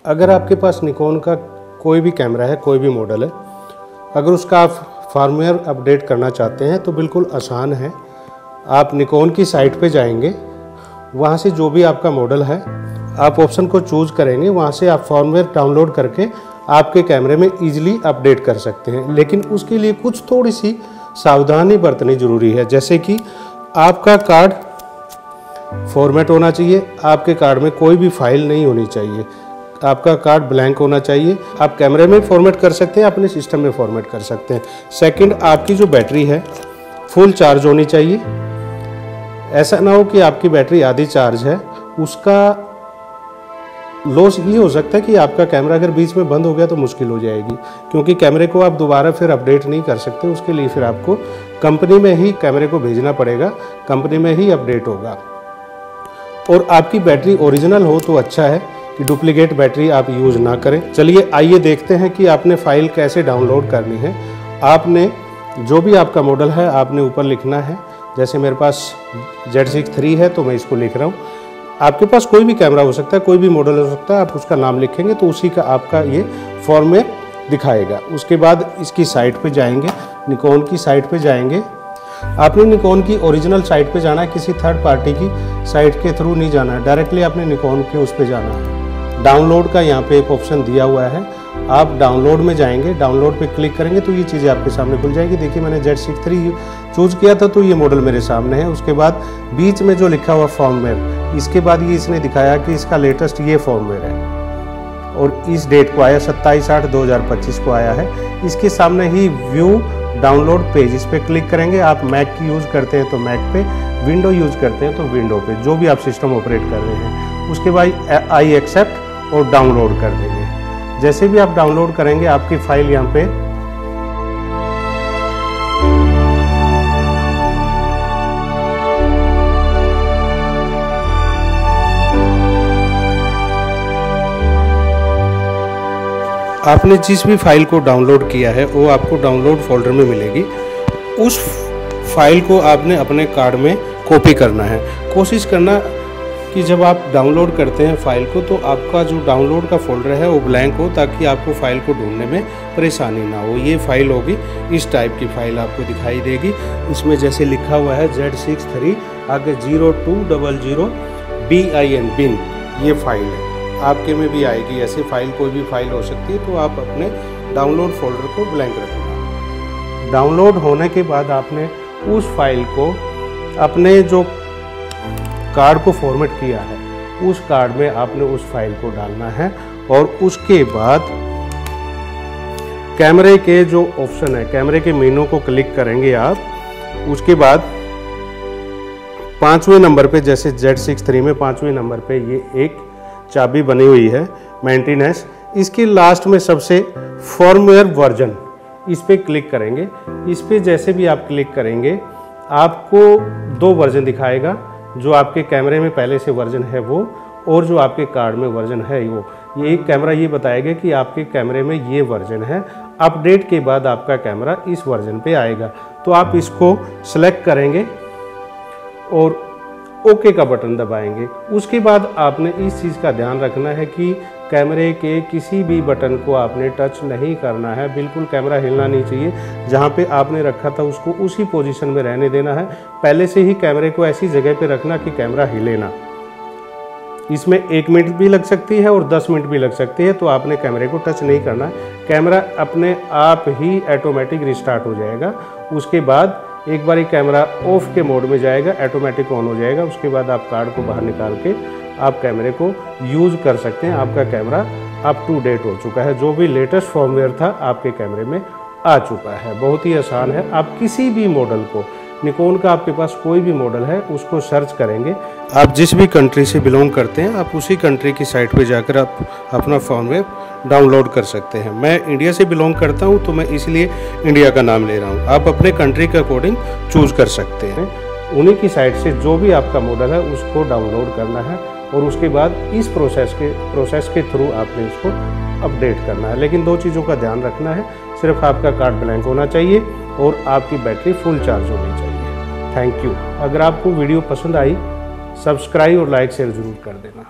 अगर आपके पास निकॉन का कोई भी कैमरा है, कोई भी मॉडल है, अगर उसका आप फॉर्मवेयर अपडेट करना चाहते हैं तो बिल्कुल आसान है। आप निकॉन की साइट पे जाएंगे, वहाँ से जो भी आपका मॉडल है आप ऑप्शन को चूज़ करेंगे, वहाँ से आप फॉर्मवेयर डाउनलोड करके आपके कैमरे में ईजिली अपडेट कर सकते हैं। लेकिन उसके लिए कुछ थोड़ी सी सावधानी बरतनी ज़रूरी है, जैसे कि आपका कार्ड फॉर्मेट होना चाहिए, आपके कार्ड में कोई भी फाइल नहीं होनी चाहिए, आपका कार्ड ब्लैंक होना चाहिए। आप कैमरे में फॉर्मेट कर सकते हैं, अपने सिस्टम में फॉर्मेट कर सकते हैं। सेकंड, आपकी जो बैटरी है फुल चार्ज होनी चाहिए। ऐसा ना हो कि आपकी बैटरी आधी चार्ज है, उसका लॉस ये हो सकता है कि आपका कैमरा अगर बीच में बंद हो गया तो मुश्किल हो जाएगी, क्योंकि कैमरे को आप दोबारा फिर अपडेट नहीं कर सकते। उसके लिए फिर आपको कंपनी में ही कैमरे को भेजना पड़ेगा, कंपनी में ही अपडेट होगा। और आपकी बैटरी ओरिजिनल हो तो अच्छा है, कि डुप्लीकेट बैटरी आप यूज़ ना करें। चलिए आइए देखते हैं कि आपने फ़ाइल कैसे डाउनलोड करनी है। आपने जो भी आपका मॉडल है आपने ऊपर लिखना है। जैसे मेरे पास Z6 है तो मैं इसको लिख रहा हूँ। आपके पास कोई भी कैमरा हो सकता है, कोई भी मॉडल हो सकता है, आप उसका नाम लिखेंगे तो उसी का आपका ये फॉर्म में दिखाएगा। उसके बाद इसकी साइट पे जाएंगे, निकॉन की साइट पे जाएंगे। आपने निकॉन की ओरिजिनल साइट पे जाना है, किसी थर्ड पार्टी की साइट के थ्रू नहीं जाना है, डायरेक्टली आपने निकॉन के उस पे जाना है। डाउनलोड का यहाँ पे एक ऑप्शन दिया हुआ है, आप डाउनलोड में जाएंगे, डाउनलोड पे क्लिक करेंगे तो ये चीज़ें आपके सामने खुल जाएगी। देखिए मैंने Z6 चूज़ किया था तो ये मॉडल मेरे सामने है। उसके बाद बीच में जो लिखा हुआ फॉर्मवेयर, इसके बाद ये इसने दिखाया कि इसका लेटेस्ट ये फॉर्मवेयर है और इस डेट को आया 27/8/2025 को आया है। इसके सामने ही व्यू डाउनलोड पेज, इस पर क्लिक करेंगे। आप मैक की यूज़ करते हैं तो मैक पे, विंडो यूज़ करते हैं तो विंडो पे, जो भी आप सिस्टम ऑपरेट कर रहे हैं। उसके बाद आई एक्सेप्ट और डाउनलोड कर देंगे। जैसे भी आप डाउनलोड करेंगे आपकी फाइल यहाँ पे आपने जिस भी फाइल को डाउनलोड किया है वो आपको डाउनलोड फोल्डर में मिलेगी। उस फाइल को आपने अपने कार्ड में कॉपी करना है। कोशिश करना कि जब आप डाउनलोड करते हैं फाइल को तो आपका जो डाउनलोड का फोल्डर है वो ब्लैंक हो, ताकि आपको फाइल को ढूंढने में परेशानी ना हो। ये फाइल होगी, इस टाइप की फाइल आपको दिखाई देगी। इसमें जैसे लिखा हुआ है Z6 आगे 0200 bin, ये फाइल है। आपके में भी आएगी ऐसे फाइल, कोई भी फाइल हो सकती है। तो आप अपने डाउनलोड फोल्डर को ब्लैंक रखना। डाउनलोड होने के बाद आपने उस फाइल को अपने जो कार्ड को फॉर्मेट किया है उस कार्ड में आपने उस फाइल को डालना है। और उसके बाद कैमरे के जो ऑप्शन है, कैमरे के मेनू को क्लिक करेंगे आप। उसके बाद 5वें नंबर पे, जैसे Z6 में 5वें नंबर पे ये एक चाबी बनी हुई है मेंटेनेंस, इसके लास्ट में सबसे फॉर्मवेयर वर्जन, इस पे क्लिक करेंगे। इस पे जैसे भी आप क्लिक करेंगे आपको 2 वर्जन दिखाएगा, जो आपके कैमरे में पहले से वर्जन है वो, और जो आपके कार्ड में वर्जन है वो। ये कैमरा ये बताएगा कि आपके कैमरे में ये वर्जन है। अपडेट के बाद आपका कैमरा इस वर्जन पे आएगा। तो आप इसको सेलेक्ट करेंगे और ओके का बटन दबाएंगे। उसके बाद आपने इस चीज़ का ध्यान रखना है कि कैमरे के किसी भी बटन को आपने टच नहीं करना है, बिल्कुल कैमरा हिलना नहीं चाहिए। जहाँ पे आपने रखा था उसको उसी पोजीशन में रहने देना है। पहले से ही कैमरे को ऐसी जगह पे रखना कि कैमरा हिले ना। इसमें 1 मिनट भी लग सकती है और 10 मिनट भी लग सकती है, तो आपने कैमरे को टच नहीं करना। कैमरा अपने आप ही ऑटोमेटिक रिस्टार्ट हो जाएगा। उसके बाद एक बार कैमरा ऑफ के मोड में जाएगा, ऑटोमेटिक ऑन हो जाएगा। उसके बाद आप कार्ड को बाहर निकाल के आप कैमरे को यूज़ कर सकते हैं। आपका कैमरा अप टू डेट हो चुका है, जो भी लेटेस्ट फॉर्मवेयर था आपके कैमरे में आ चुका है। बहुत ही आसान है। आप किसी भी मॉडल को, निकॉन का आपके पास कोई भी मॉडल है उसको सर्च करेंगे। आप जिस भी कंट्री से बिलोंग करते हैं आप उसी कंट्री की साइट पे जाकर आप अपना फॉर्मवेयर डाउनलोड कर सकते हैं। मैं इंडिया से बिलोंग करता हूं तो मैं इसलिए इंडिया का नाम ले रहा हूं। आप अपने कंट्री के अकॉर्डिंग चूज़ कर सकते हैं। उन्हीं की साइट से जो भी आपका मॉडल है उसको डाउनलोड करना है और उसके बाद इस प्रोसेस के थ्रू आपने उसको अपडेट करना है। लेकिन 2 चीज़ों का ध्यान रखना है, सिर्फ आपका कार्ड ब्लैंक होना चाहिए और आपकी बैटरी फुल चार्ज होनी चाहिए। Thank you. अगर आपको वीडियो पसंद आई, सब्सक्राइब और लाइक शेयर ज़रूर कर देना।